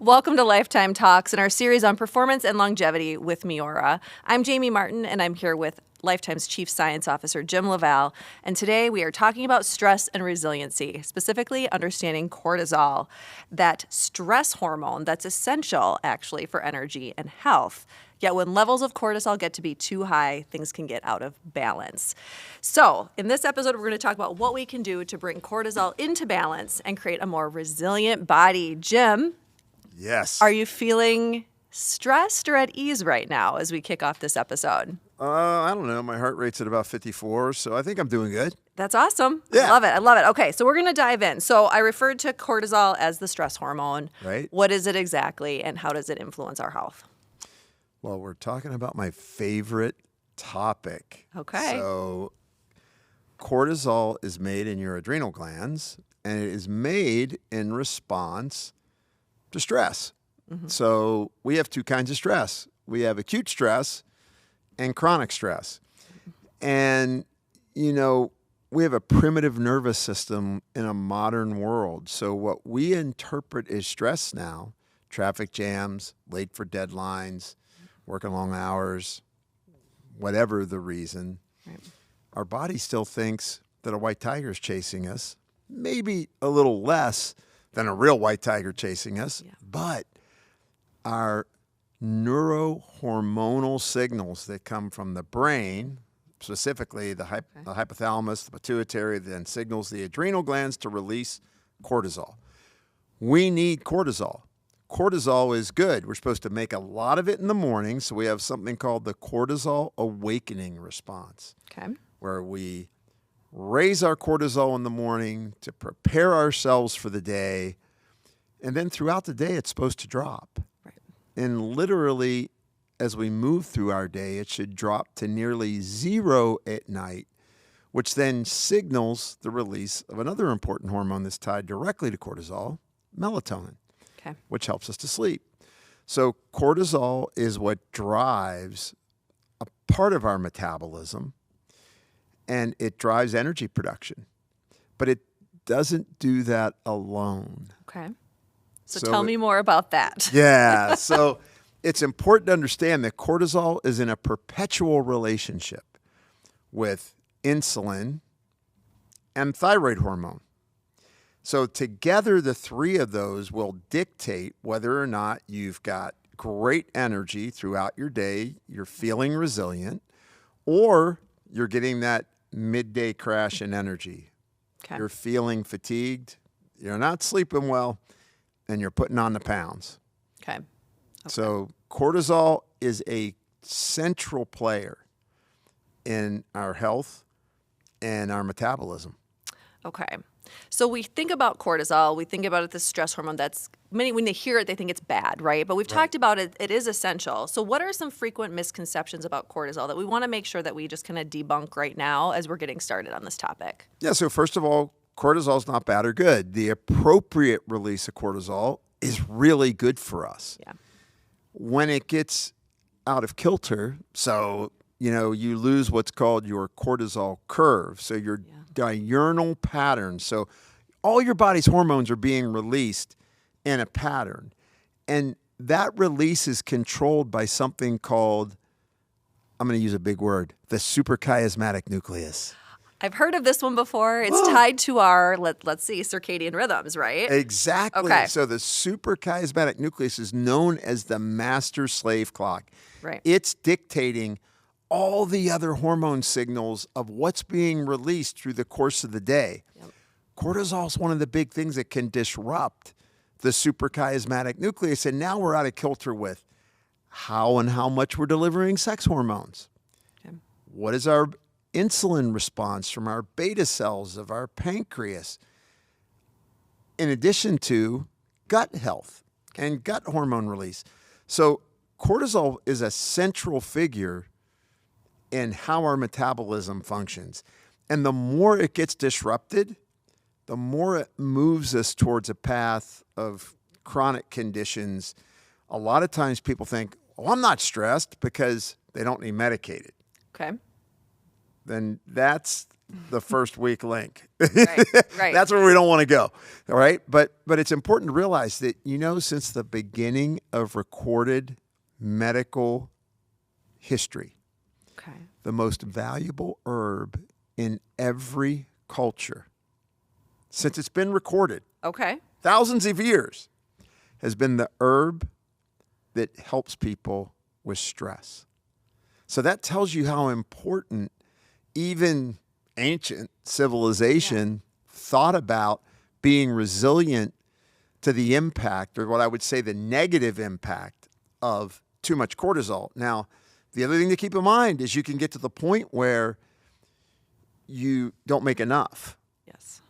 Welcome to Lifetime Talks and our series on performance and longevity with MIORA. I'm Jamie Martin, and I'm here with Lifetime's Chief Science Officer, Jim LaValle. And today we are talking about stress and resiliency, specifically understanding cortisol, that stress hormone that's essential, actually, for energy and health. Yet when levels of cortisol get to be too high, things can get out of balance. So in this episode, we're going to talk about what we can do to bring cortisol into balance and create a more resilient body. Jim? Yes. Are you feeling stressed or at ease right now as we kick off this episode? I don't know. My heart rate's at about 54, so I think I'm doing good. That's awesome. Yeah. I love it. Okay, so we're going to dive in. So I referred to cortisol as the stress hormone. Right. What is it exactly, and how does it influence our health? Well, we're talking about my favorite topic. Okay. So cortisol is made in your adrenal glands, and it is made in response to stress. Mm-hmm. So we have two kinds of stress. We have acute stress and chronic stress. And, you know, we have a primitive nervous system in a modern world. So what we interpret as stress now, traffic jams, late for deadlines, working long hours, whatever the reason, right, our body still thinks that a white tiger is chasing us, maybe a little less than a real white tiger chasing us, but our neurohormonal signals that come from the brain, specifically the hypothalamus, the pituitary, then signals the adrenal glands to release cortisol. We need cortisol. Cortisol is good. We're supposed to make a lot of it in the morning, so we have something called the cortisol awakening response, where we raise our cortisol in the morning to prepare ourselves for the day, and then throughout the day it's supposed to drop. Right. And literally, as we move through our day, it should drop to nearly zero at night, which then signals the release of another important hormone that's tied directly to cortisol, melatonin, which helps us to sleep. So cortisol is what drives a part of our metabolism, and it drives energy production. But it doesn't do that alone. Okay. So tell me more about that. Yeah. So it's important to understand that cortisol is in a perpetual relationship with insulin and thyroid hormone. So together, the three of those will dictate whether or not you've got great energy throughout your day, you're feeling resilient, or you're getting that midday crash in energy. Okay. You're feeling fatigued, you're not sleeping well, and you're putting on the pounds. Okay. So cortisol is a central player in our health and our metabolism. Okay. So we think about cortisol, we think about it, the stress hormone that's, many, when they hear it, they think it's bad, right? But we've talked about it, it is essential. So what are some frequent misconceptions about cortisol that we want to make sure that we just kind of debunk right now as we're getting started on this topic? Yeah, so first of all, cortisol is not bad or good. The appropriate release of cortisol is really good for us. Yeah. When it gets out of kilter, so, you know, you lose what's called your cortisol curve. So your diurnal pattern. So all your body's hormones are being released in a pattern. And that release is controlled by something called, I'm going to use a big word, the suprachiasmatic nucleus. I've heard of this one before. It's tied to our, let's see, circadian rhythms, right? Exactly. Okay. So the suprachiasmatic nucleus is known as the master slave clock. Right. It's dictating all the other hormone signals of what's being released through the course of the day. Yep. Cortisol is one of the big things that can disrupt the suprachiasmatic nucleus, and now we're out of kilter with how and how much we're delivering sex hormones. Okay. What is our insulin response from our beta cells of our pancreas, in addition to gut health and gut hormone release. So cortisol is a central figure in how our metabolism functions. And the more it gets disrupted, the more it moves us towards a path of chronic conditions. A lot of times people think, oh, I'm not stressed because they don't need medicated. Okay. then that's the first weak link. Right. That's where we don't want to go. All right. But it's important to realize that, since the beginning of recorded medical history, Okay. the most valuable herb in every culture, since it's been recorded, Okay. thousands of years, has been the herb that helps people with stress. So that tells you how important even ancient civilization thought about being resilient to the impact, or what I would say the negative impact of too much cortisol. Now, the other thing to keep in mind is you can get to the point where you don't make enough, Yes.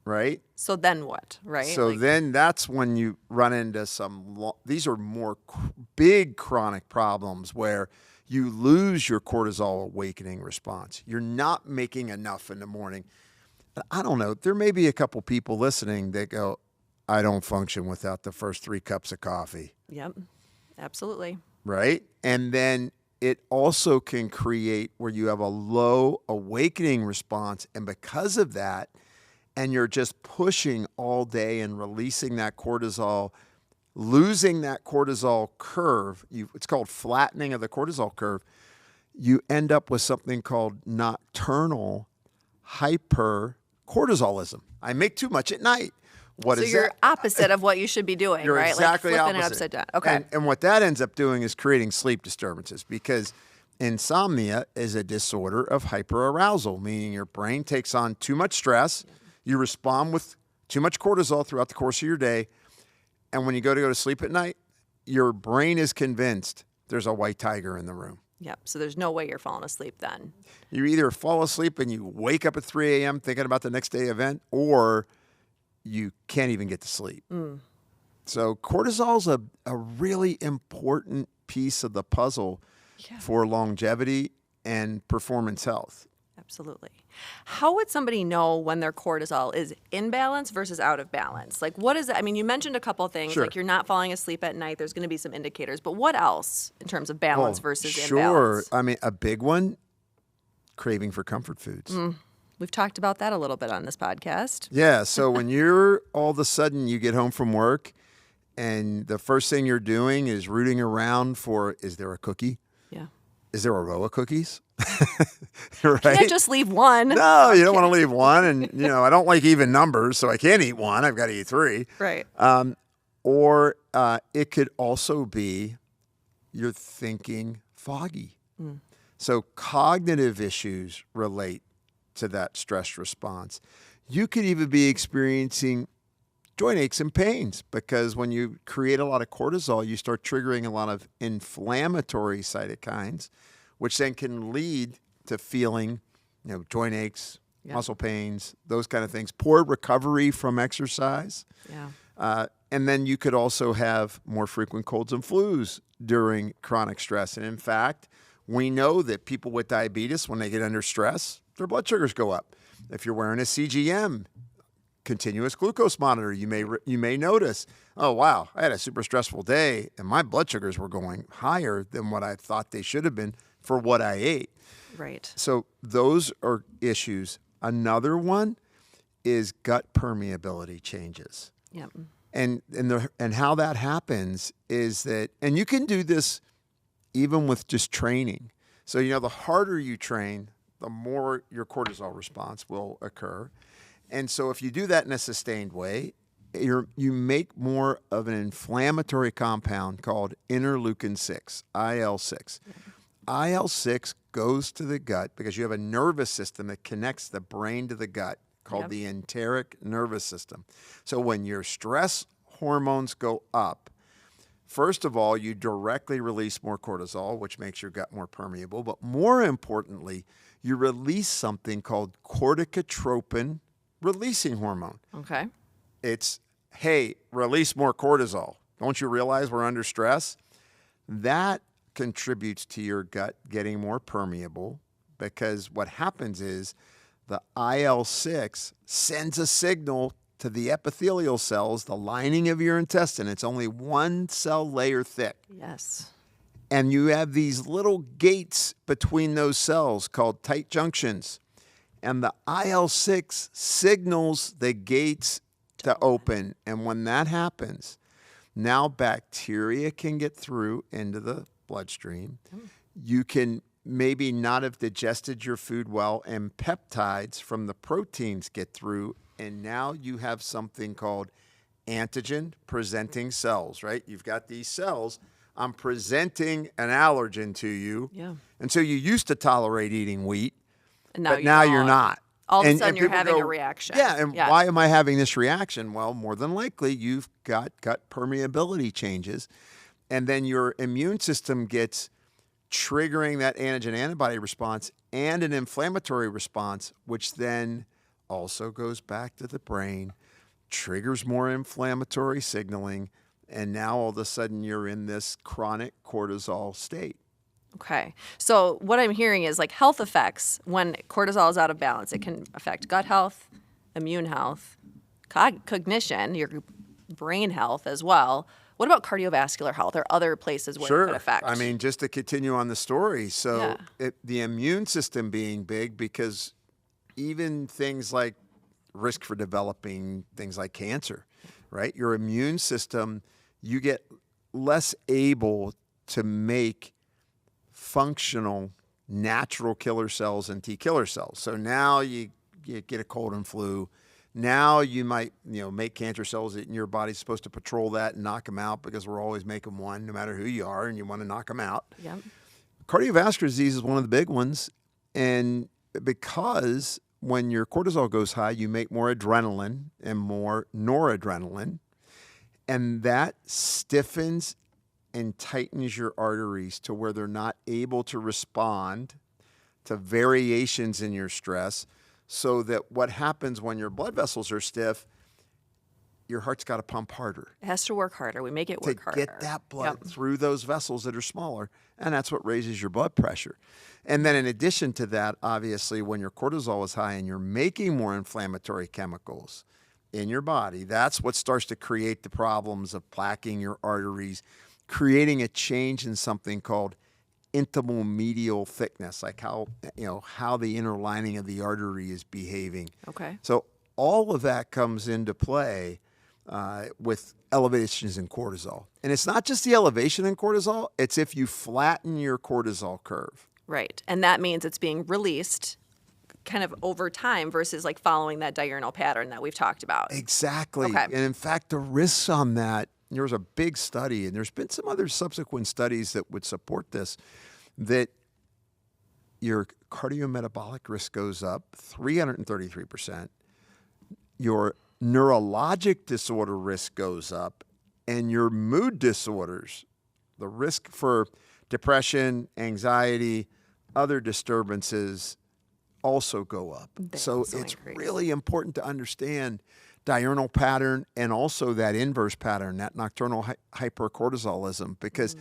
right? So then what, right? So then that's when you run into these are more big chronic problems where you lose your cortisol awakening response. You're not making enough in the morning. I don't know. There may be a couple people listening that go, I don't function without the first 3 cups of coffee. Yep. Absolutely. Right? And then it also can create where you have a low awakening response. And because of that, and you're just pushing all day and releasing that cortisol, losing that cortisol curve, it's called flattening of the cortisol curve, you end up with something called nocturnal hypercortisolism. I make too much at night. What so is you're that? opposite of what you should be doing, You're right? exactly like flipping opposite. it upside down. Okay. And what that ends up doing is creating sleep disturbances, because insomnia is a disorder of hyperarousal, meaning your brain takes on too much stress. You respond with too much cortisol throughout the course of your day. And when you go to sleep at night, your brain is convinced there's a white tiger in the room. Yep. So there's no way you're falling asleep then. You either fall asleep and you wake up at 3 a.m. thinking about the next day event, or you can't even get to sleep. So cortisol is a really important piece of the puzzle for longevity and performance health. Absolutely. How would somebody know when their cortisol is in balance versus out of balance? Like, what is it? I mean, you mentioned a couple of things, Sure. like you're not falling asleep at night. There's going to be some indicators, but what else in terms of balance versus Sure. imbalance? I mean, a big one, craving for comfort foods. We've talked about that a little bit on this podcast. Yeah. So when you're all of a sudden you get home from work and the first thing you're doing is rooting around for, is there a cookie? Yeah. Is there a row of cookies? Right? Can't just leave one. No, you don't want to leave one. And, I don't like even numbers, so I can't eat one. I've got to eat 3. Right. Or it could also be you're thinking foggy. So cognitive issues relate to that stress response. You could even be experiencing joint aches and pains, because when you create a lot of cortisol, you start triggering a lot of inflammatory cytokines, which then can lead to feeling, joint aches, muscle pains, those kind of things, poor recovery from exercise. Yeah. And then you could also have more frequent colds and flus during chronic stress. And in fact, we know that people with diabetes, when they get under stress, their blood sugars go up. If you're wearing a CGM, continuous glucose monitor, you may notice, oh, wow, I had a super stressful day and my blood sugars were going higher than what I thought they should have been for what I ate. Right. So those are issues. Another one is gut permeability changes. Yep. And how that happens is that, and you can do this even with just training. So, the harder you train, the more your cortisol response will occur. And so if you do that in a sustained way, you make more of an inflammatory compound called interleukin-6, IL-6. IL-6 goes to the gut because you have a nervous system that connects the brain to the gut called the enteric nervous system. So when your stress hormones go up, first of all, you directly release more cortisol, which makes your gut more permeable. But more importantly, you release something called corticotropin releasing hormone. Okay. It's, hey, release more cortisol. Don't you realize we're under stress? That contributes to your gut getting more permeable, because what happens is the IL-6 sends a signal to the epithelial cells, the lining of your intestine. It's only 1 cell layer thick. Yes. And you have these little gates between those cells called tight junctions. And the IL-6 signals the gates to open. And when that happens, now bacteria can get through into the bloodstream. You can maybe not have digested your food well, and peptides from the proteins get through. And now you have something called antigen presenting cells, right? You've got these cells. I'm presenting an allergen to you. Yeah. And so you used to tolerate eating wheat, And but now you're not. All of a And sudden, you're people having go, a reaction. Yeah, and why am I having this reaction? Well, more than likely, you've got gut permeability changes, and then your immune system gets triggering that antigen-antibody response and an inflammatory response, which then also goes back to the brain, triggers more inflammatory signaling, and now all of a sudden you're in this chronic cortisol state. Okay. So what I'm hearing is like health effects when cortisol is out of balance. It can affect gut health, immune health, cognition, your brain health as well. What about cardiovascular health or other places where it could affect? I mean, just to continue on the story. So the immune system being big, because even things like risk for developing things like cancer, right? Your immune system, you get less able to make functional natural killer cells and T killer cells. So now you get a cold and flu. Now you might, make cancer cells, and your body's supposed to patrol that and knock them out, because we're always making one, no matter who you are, and you want to knock them out. Yep. Cardiovascular disease is one of the big ones, and because when your cortisol goes high, you make more adrenaline and more noradrenaline, and that stiffens and tightens your arteries to where they're not able to respond to variations in your stress. So that what happens when your blood vessels are stiff, your heart's got to pump harder. It has to work harder. We make it work harder. To get that blood through those vessels that are smaller, and that's what raises your blood pressure. And then in addition to that, obviously, when your cortisol is high and you're making more inflammatory chemicals in your body, that's what starts to create the problems of plaquing your arteries, creating a change in something called intimal medial thickness, like how the inner lining of the artery is behaving. Okay. So all of that comes into play with elevations in cortisol. And it's not just the elevation in cortisol, it's if you flatten your cortisol curve. Right. And that means it's being released kind of over time versus like following that diurnal pattern that we've talked about. Exactly. Okay. And in fact, the risks on that, there was a big study, and there's been some other subsequent studies that would support this, that your cardiometabolic risk goes up 333%, your neurologic disorder risk goes up, and your mood disorders, the risk for depression, anxiety, other disturbances also go up. So it's really important to understand diurnal pattern and also that inverse pattern, that nocturnal hypercortisolism, because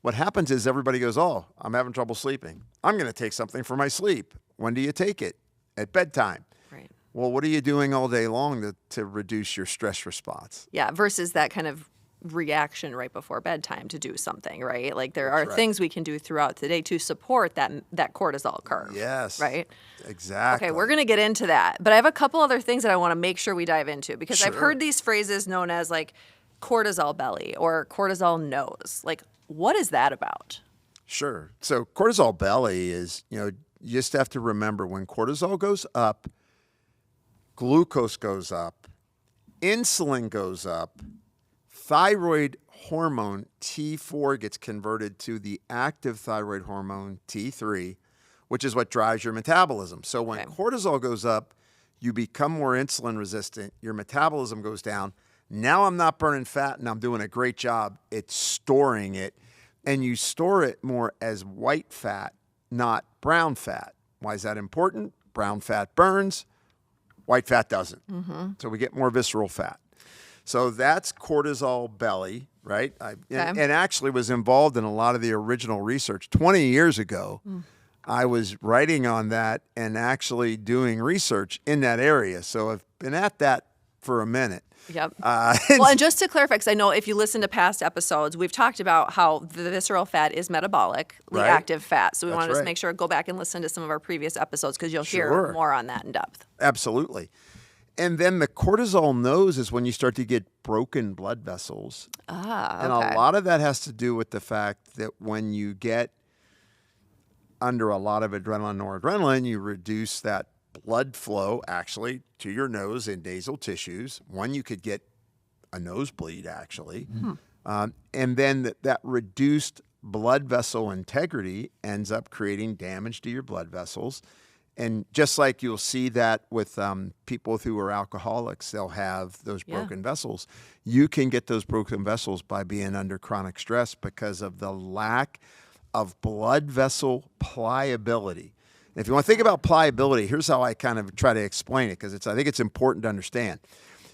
what happens is everybody goes, oh, I'm having trouble sleeping. I'm going to take something for my sleep. When do you take it? At bedtime. Right. Well, what are you doing all day long to reduce your stress response? Yeah, versus that kind of reaction right before bedtime to do something, right? Like there are things we can do throughout the day to support that cortisol curve. Yes. Right? Exactly. Okay, we're going to get into that. But I have a couple other things that I want to make sure we dive into, because I've heard these phrases known as like cortisol belly or cortisol nose. Like, what is that about? Sure. So cortisol belly is, you just have to remember when cortisol goes up, glucose goes up, insulin goes up, thyroid hormone T4 gets converted to the active thyroid hormone T3, which is what drives your metabolism. So when cortisol goes up, you become more insulin resistant, your metabolism goes down. Now I'm not burning fat and I'm doing a great job. It's storing it. And you store it more as white fat, not brown fat. Why is that important? Brown fat burns, white fat doesn't. So we get more visceral fat. So that's cortisol belly, right? And actually was involved in a lot of the original research. 20 years ago, I was writing on that and actually doing research in that area. So I've been at that for a minute. Yep. Well, and just to clarify, because I know if you listen to past episodes, we've talked about how the visceral fat is metabolically Right. active fat. So we That's want to just right. make sure go back and listen to some of our previous episodes because you'll Sure. hear more on that in depth. Absolutely. And then the cortisol nose is when you start to get broken blood vessels. Ah, And okay. a lot of that has to do with the fact that when you get under a lot of adrenaline or noradrenaline, you reduce that blood flow actually to your nose and nasal tissues. One, you could get a nosebleed actually. And then that reduced blood vessel integrity ends up creating damage to your blood vessels. And just like you'll see that with people who are alcoholics, they'll have those broken vessels. You can get those broken vessels by being under chronic stress because of the lack of blood vessel pliability. And if you want to think about pliability, here's how I kind of try to explain it because I think it's important to understand.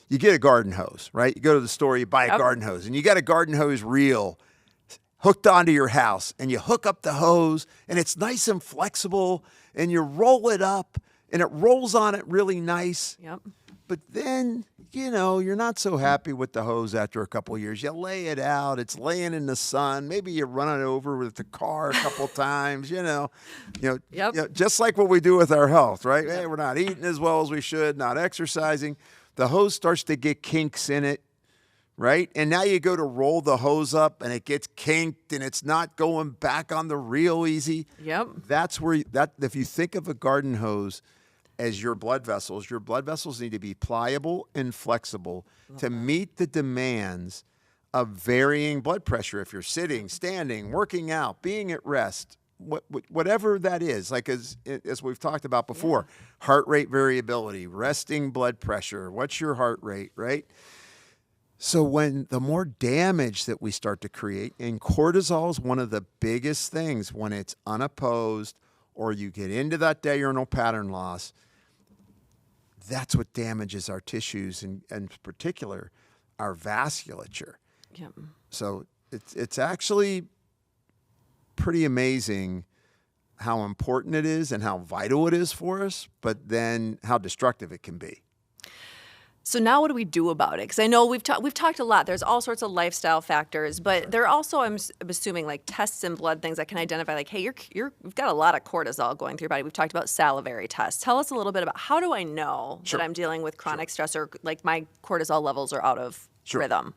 You get a garden hose, right? You go to the store, you buy a garden hose, and you got a garden hose reel hooked onto your house, and you hook up the hose, and it's nice and flexible, and you roll it up, and it rolls on it really nice. Yep. But then, you're not so happy with the hose after a couple of years. You lay it out. It's laying in the sun. Maybe you run it over with the car a couple times, just like what we do with our health, right? Hey, we're not eating as well as we should, not exercising. The hose starts to get kinks in it, right? And now you go to roll the hose up and it gets kinked and it's not going back on the reel easy. Yep. That's where if you think of a garden hose as your blood vessels need to be pliable and flexible to meet the demands of varying blood pressure. If you're sitting, standing, working out, being at rest, whatever that is, like as we've talked about before, heart rate variability, resting blood pressure, what's your heart rate, right? So when the more damage that we start to create, and cortisol is one of the biggest things when it's unopposed or you get into that diurnal pattern loss, that's what damages our tissues and in particular our vasculature. Yep. So it's actually pretty amazing how important it is and how vital it is for us, but then how destructive it can be. So now what do we do about it? Because I know we've talked a lot. There's all sorts of lifestyle factors, but there are also, I'm assuming, like tests and blood things that can identify, like, hey, you've got a lot of cortisol going through your body. We've talked about salivary tests. Tell us a little bit about how do I know that I'm dealing with chronic stress or like my cortisol levels are out of rhythm?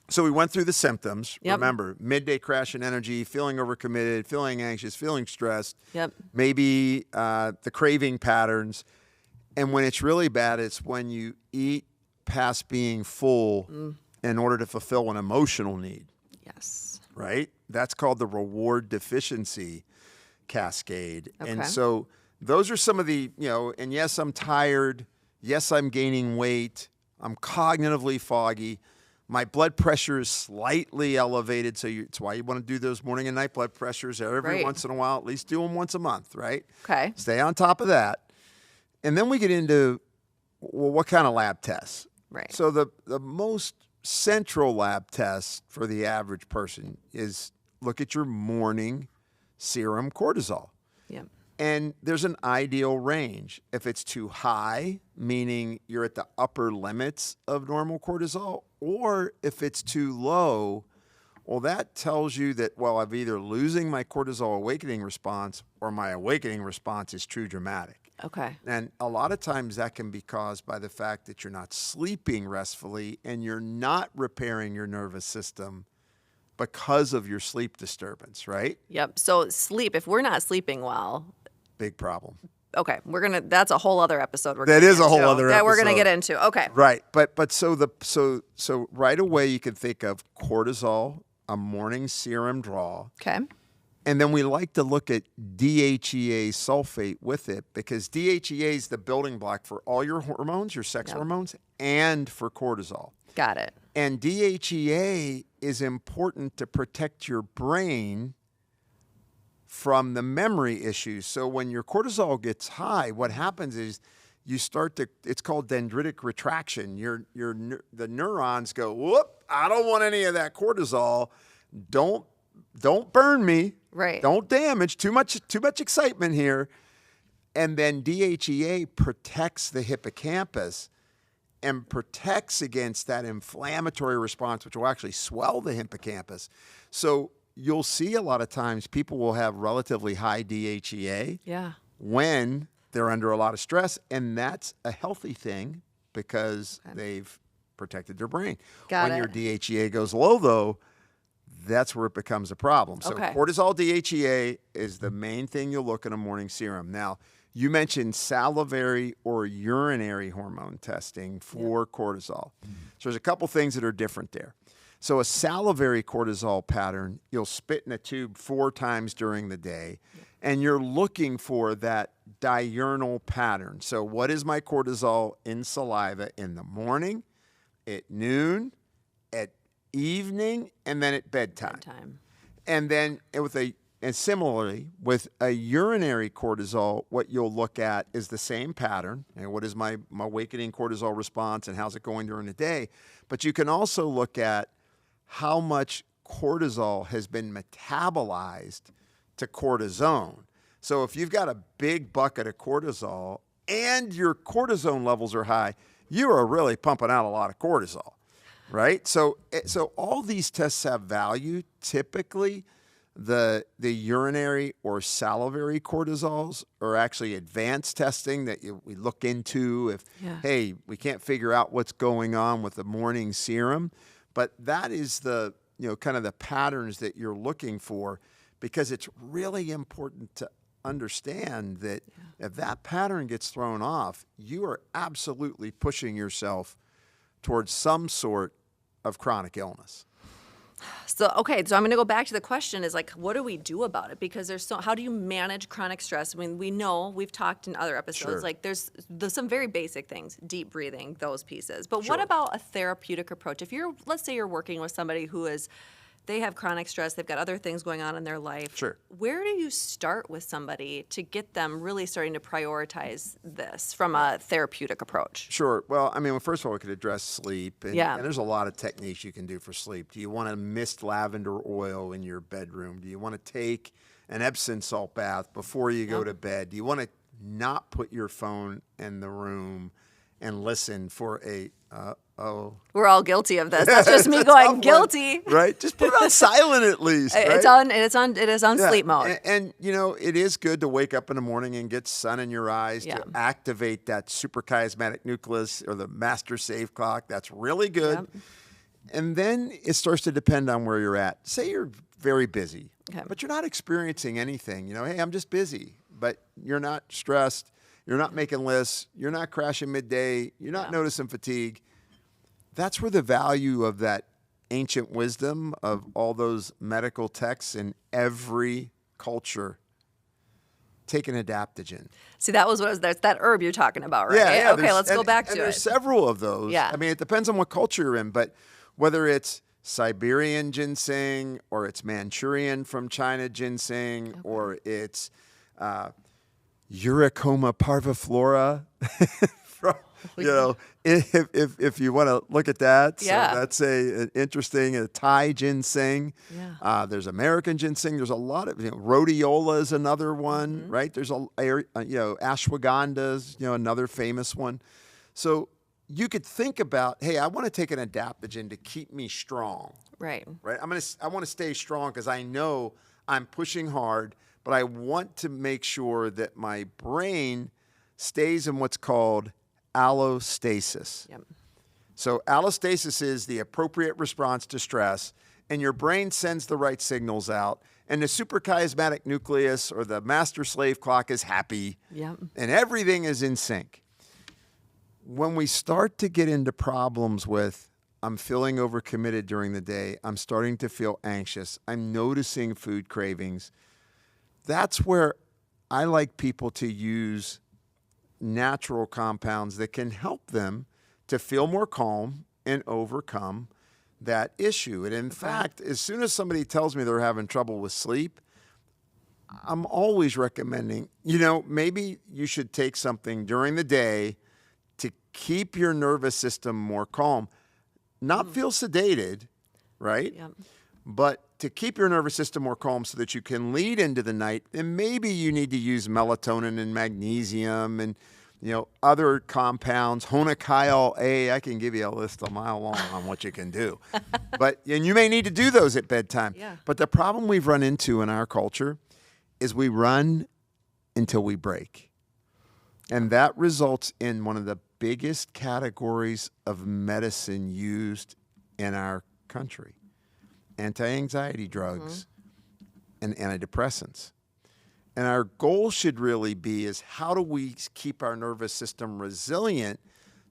So we went through the symptoms. Yep. Remember, midday crash in energy, feeling overcommitted, feeling anxious, feeling stressed. Yep. Maybe the craving patterns. And when it's really bad, it's when you eat past being full in order to fulfill an emotional need. Yes. Right? That's called the reward deficiency cascade. Okay. And so those are some of the, and yes, I'm tired. Yes, I'm gaining weight. I'm cognitively foggy. My blood pressure is slightly elevated. So it's why you want to do those morning and night blood pressures every once in a while. At least do them once a month, right? Okay. Stay on top of that. And then we get into, well, what kind of lab tests? Right. So the most central lab test for the average person is look at your morning serum cortisol. Yep. And there's an ideal range. If it's too high, meaning you're at the upper limits of normal cortisol, or if it's too low, well, that tells you that, well, I'm either losing my cortisol awakening response or my awakening response is true dramatic. Okay. And a lot of times that can be caused by the fact that you're not sleeping restfully and you're not repairing your nervous system because of your sleep disturbance, right? Yep. So sleep, if we're not sleeping well, big problem. Okay, that's a whole other episode. That is a whole other that we're episode. going to get into. Okay. Right. But so right away you can think of cortisol, a morning serum draw. Okay. And then we like to look at DHEA sulfate with it because DHEA is the building block for all your hormones, your sex hormones, and for cortisol. Got it. And DHEA is important to protect your brain from the memory issues. So when your cortisol gets high, what happens is you start to, it's called dendritic retraction. The neurons go, whoop, I don't want any of that cortisol. Don't burn me. Right. Don't damage. Too much excitement here. And then DHEA protects the hippocampus and protects against that inflammatory response, which will actually swell the hippocampus. So you'll see a lot of times people will have relatively high DHEA when they're under a lot of stress, and that's a healthy thing because they've protected their brain. When your DHEA goes low, though, that's where it becomes a problem. So cortisol DHEA is the main thing you'll look in a morning serum. Now, you mentioned salivary or urinary hormone testing for cortisol. So there's a couple things that are different there. So a salivary cortisol pattern, you'll spit in a tube 4 times during the day, and you're looking for that diurnal pattern. So what is my cortisol in saliva in the morning, at noon, at evening, and then at bedtime. And then similarly, with a urinary cortisol, what you'll look at is the same pattern. And what is my awakening cortisol response and how's it going during the day? But you can also look at how much cortisol has been metabolized to cortisone. So if you've got a big bucket of cortisol and your cortisone levels are high, you are really pumping out a lot of cortisol, right? So all these tests have value. Typically, the urinary or salivary cortisols are actually advanced testing that we look into if, hey, we can't figure out what's going on with the morning serum. But that is the, kind of the patterns that you're looking for, because it's really important to understand that if that pattern gets thrown off, you are absolutely pushing yourself towards some sort of chronic illness. So I'm going to go back to the question is like, what do we do about it? Because how do you manage chronic stress? I mean, we've talked in other episodes, like there's some very basic things, deep breathing, those pieces. But what about a therapeutic approach? If let's say you're working with somebody they have chronic stress, they've got other things going on in their life. Where do you start with somebody to get them really starting to prioritize this from a therapeutic approach? Sure. Well, I mean, first of all, we could address sleep. And there's a lot of techniques you can do for sleep. Do you want to mist lavender oil in your bedroom? Do you want to take an Epsom salt bath before you go to bed? Do you want to not put your phone in the room and listen for we're all guilty of this. That's just me going guilty. Right? Just put it on silent at least. Right? It is on sleep mode. And it is good to wake up in the morning and get sun in your eyes to activate that suprachiasmatic nucleus or the master slave clock. That's really good. And then it starts to depend on where you're at. Say you're very busy, but you're not experiencing anything. Hey, I'm just busy, but you're not stressed. You're not making lists. You're not crashing midday. You're not noticing fatigue. That's where the value of that ancient wisdom of all those medical texts in every culture. Take an adaptogen. See, that's that herb you're talking about, right? Yeah. Okay, let's go back to it. There's several of those. Yeah. I mean, it depends on what culture you're in, but whether it's Siberian ginseng or it's Manchurian from China ginseng or it's Eurocoma parviflora from, if you want to look at that. So that's an interesting Thai ginseng. There's American ginseng. There's a lot of, rhodiola is another one, right? There's ashwagandha is, another famous one. So you could think about, hey, I want to take an adaptogen to keep me strong. Right. I want to stay strong because I know I'm pushing hard, but I want to make sure that my brain stays in what's called allostasis. So allostasis is the appropriate response to stress, and your brain sends the right signals out, and the suprachiasmatic nucleus or the master slave clock is happy, and everything is in sync. When we start to get into problems with, I'm feeling overcommitted during the day, I'm starting to feel anxious, I'm noticing food cravings, that's where I like people to use natural compounds that can help them to feel more calm and overcome that issue. And in fact, as soon as somebody tells me they're having trouble with sleep, I'm always recommending, maybe you should take something during the day to keep your nervous system more calm. Not feel sedated, right? But to keep your nervous system more calm so that you can lead into the night, and maybe you need to use melatonin and magnesium and other compounds, Honocayol A. I can give you a list a mile long on what you can do. And you may need to do those at bedtime. Yeah. But the problem we've run into in our culture is we run until we break. And that results in one of the biggest categories of medicine used in our country: anti-anxiety drugs and antidepressants. And our goal should really be is how do we keep our nervous system resilient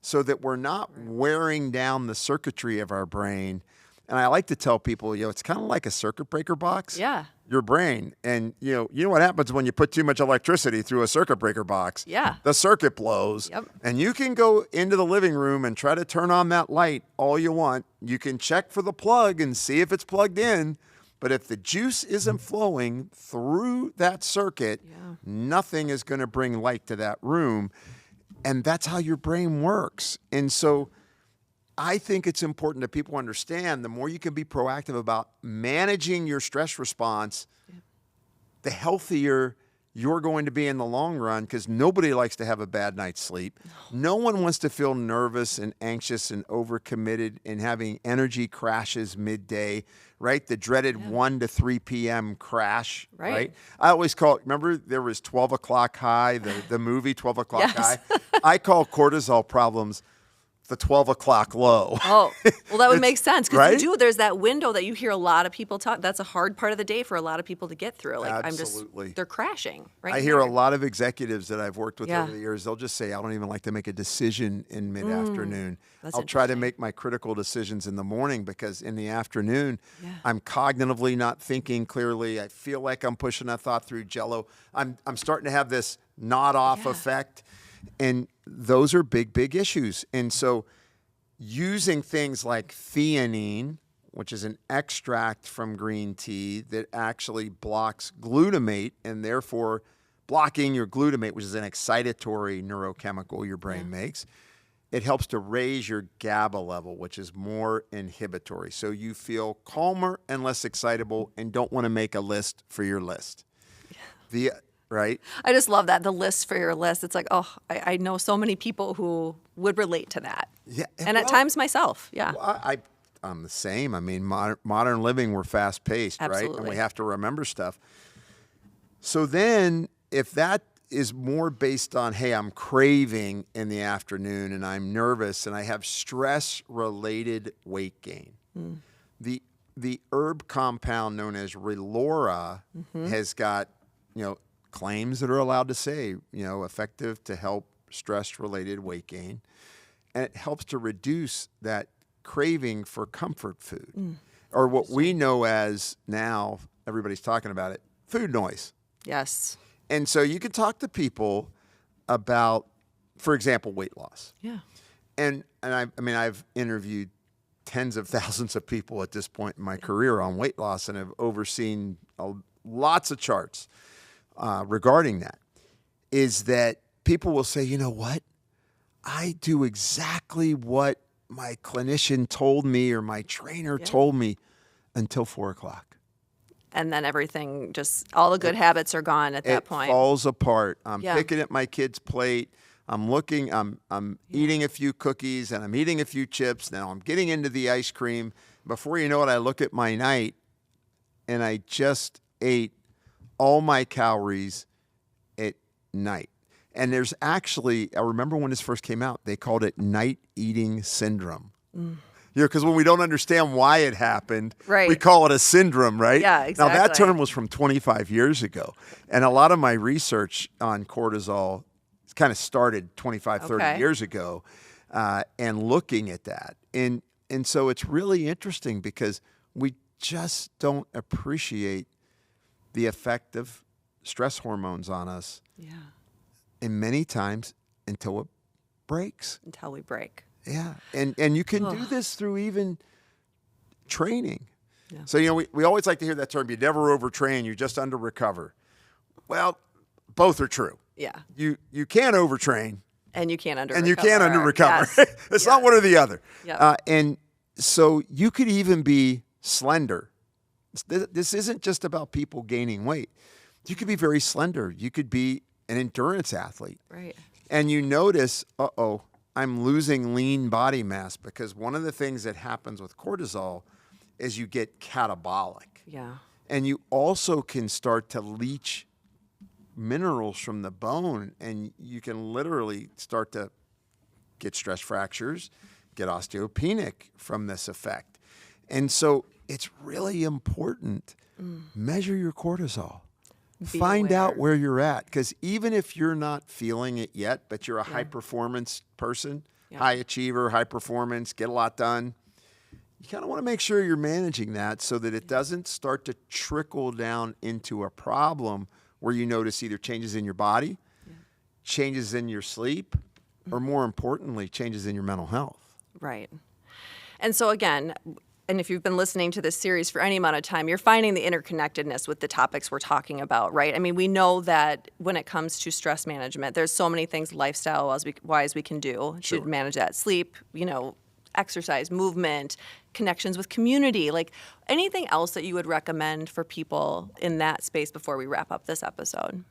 so that we're not wearing down the circuitry of our brain. And I like to tell people, it's kind of like a circuit breaker box. Yeah. Your brain. And you know what happens when you put too much electricity through a circuit breaker box? Yeah. The circuit blows. Yep. And you can go into the living room and try to turn on that light all you want. You can check for the plug and see if it's plugged in. But if the juice isn't flowing through that circuit, nothing is going to bring light to that room. And that's how your brain works. And so I think it's important that people understand the more you can be proactive about managing your stress response, the healthier you're going to be in the long run, because nobody likes to have a bad night's sleep. No one wants to feel nervous and anxious and overcommitted and having energy crashes midday, right? The dreaded 1 to 3 p.m. crash, right? I always call it, remember there was 12 o'clock high, the movie 12 o'clock high? I call cortisol problems the 12 o'clock low. Oh, well, that would make sense. Because right? there's that window that you hear a lot of people talk. That's a hard part of the day for a lot of people to get through. Like, Absolutely. they're crashing. Right. I hear a lot of executives that I've worked with over the years, they'll just say, I don't even like to make a decision in mid-afternoon. I'll try to make my critical decisions in the morning, because in the afternoon, I'm cognitively not thinking clearly. I feel like I'm pushing a thought through jello. I'm starting to have this nod off effect. And those are big, big issues. And so using things like theanine, which is an extract from green tea that actually blocks glutamate, and therefore blocking your glutamate, which is an excitatory neurochemical your brain makes, it helps to raise your GABA level, which is more inhibitory. So you feel calmer and less excitable and don't want to make a list for your list. Right? I just love that. The list for your list. It's like, I know so many people who would relate to that. Yeah. And at times myself. Yeah. Well, I'm the same. I mean, modern living, we're fast paced, right? And we have to remember stuff. So then if that is more based on, hey, I'm craving in the afternoon and I'm nervous and I have stress related weight gain. The herb compound known as Relora has got, claims that are allowed to say, effective to help stress-related weight gain. And it helps to reduce that craving for comfort food, or what we know as now, everybody's talking about it, food noise. Yes. And so you can talk to people about, for example, weight loss. Yeah. And I've interviewed tens of thousands of people at this point in my career on weight loss and have overseen lots of charts regarding that, is that people will say, you know what? I do exactly what my clinician told me or my trainer told me until 4 o'clock. And then everything all the good habits are gone at that point. It falls apart. I'm picking at my kid's plate. I'm looking, I'm eating a few cookies and I'm eating a few chips. Now I'm getting into the ice cream. Before you know it, I look at my night and I just ate all my calories at night. And there's actually, I remember when this first came out, they called it night eating syndrome. Because when we don't understand why it happened, we call it a syndrome, right? Yeah, exactly. Now that term was from 25 years ago. And a lot of my research on cortisol kind of started 25, 30 years ago, and looking at that. And so it's really interesting because we just don't appreciate the effect of stress hormones on us. Yeah. And many times until it breaks. Until we break. Yeah. And you can do this through even training. Yeah. So, we always like to hear that term, you never overtrain, you just under recover. Well, both are true. Yeah. You can overtrain. And you can't under recover. And you can't under recover. Yes. It's not one or the other. Yep. And so you could even be slender. This isn't just about people gaining weight. You could be very slender. You could be an endurance athlete. Right. And you notice, I'm losing lean body mass, because one of the things that happens with cortisol is you get catabolic. Yeah. And you also can start to leach minerals from the bone, and you can literally start to get stress fractures, get osteopenic from this effect. And so it's really important. Measure your cortisol. Find out where you're at, because even if you're not feeling it yet, but you're a high performance person, high achiever, high performance, get a lot done, you kind of want to make sure you're managing that so that it doesn't start to trickle down into a problem where you notice either changes in your body, changes in your sleep, or more importantly, changes in your mental health. Right. And so again, and if you've been listening to this series for any amount of time, you're finding the interconnectedness with the topics we're talking about, right? I mean, we know that when it comes to stress management, there's so many things lifestyle-wise we can do to manage that. Sleep, exercise, movement, connections with community, like anything else that you would recommend for people in that space before we wrap up this episode?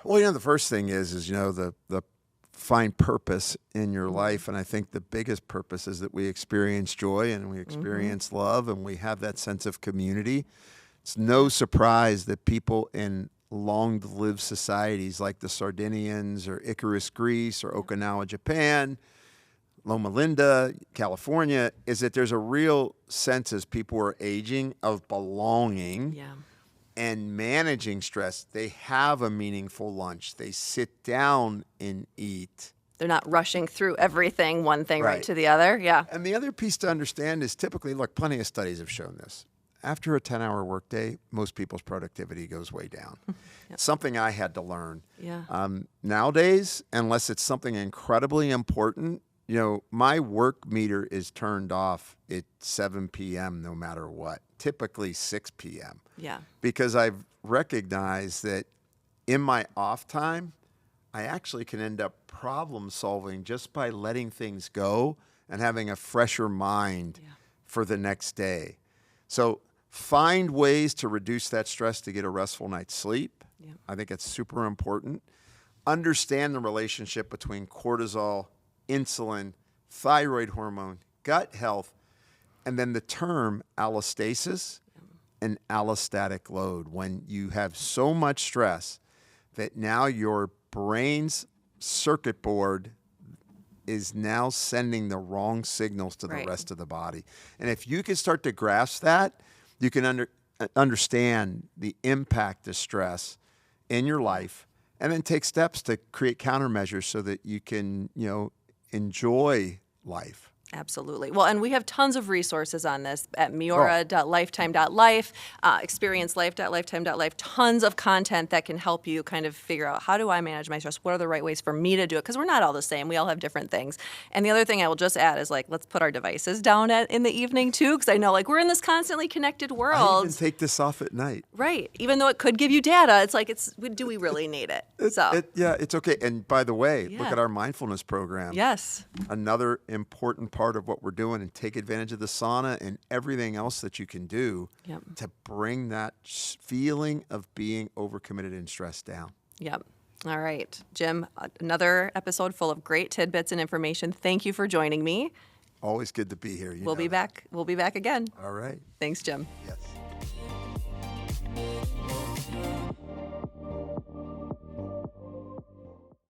Well, the first thing is the find purpose in your life. And I think the biggest purpose is that we experience joy and we experience love and we have that sense of community. It's no surprise that people in long-lived societies like the Sardinians or Icarus, Greece, or Okinawa, Japan, Loma Linda, California, is that there's a real sense as people are aging of belonging and managing stress. They have a meaningful lunch. They sit down and eat. They're not rushing through everything, one thing right to the other. Yeah. And the other piece to understand is typically, look, plenty of studies have shown this. After a 10-hour workday, most people's productivity goes way down. Something I had to learn. Nowadays, unless it's something incredibly important, my work meter is turned off at 7 p.m. no matter what, typically 6 p.m. Because I've recognized that in my off time, I actually can end up problem solving just by letting things go and having a fresher mind for the next day. So find ways to reduce that stress to get a restful night's sleep. I think it's super important. Understand the relationship between cortisol, insulin, thyroid hormone, gut health, and then the term allostasis and allostatic load. When you have so much stress that now your brain's circuit board is now sending the wrong signals to the rest of the body. And if you can start to grasp that, you can understand the impact of stress in your life, and then take steps to create countermeasures so that you can, enjoy life. Absolutely. Well, and we have tons of resources on this at miora.lifetime.life, experiencelife.lifetime.life, tons of content that can help you kind of figure out, how do I manage my stress? What are the right ways for me to do it? Because we're not all the same. We all have different things. And the other thing I will just add is, let's put our devices down in the evening too, because I know we're in this constantly connected world. I even take this off at night. Right. Even though it could give you data, it's do we really need it? It's okay. And by the way, look at our mindfulness program. Yes. Another important part of what we're doing, and take advantage of the sauna and everything else that you can do to bring that feeling of being overcommitted and stressed down. All right, Jim, another episode full of great tidbits and information. Thank you for joining me. Always good to be here. We'll be back. We'll be back again. All right. Thanks, Jim. Yes.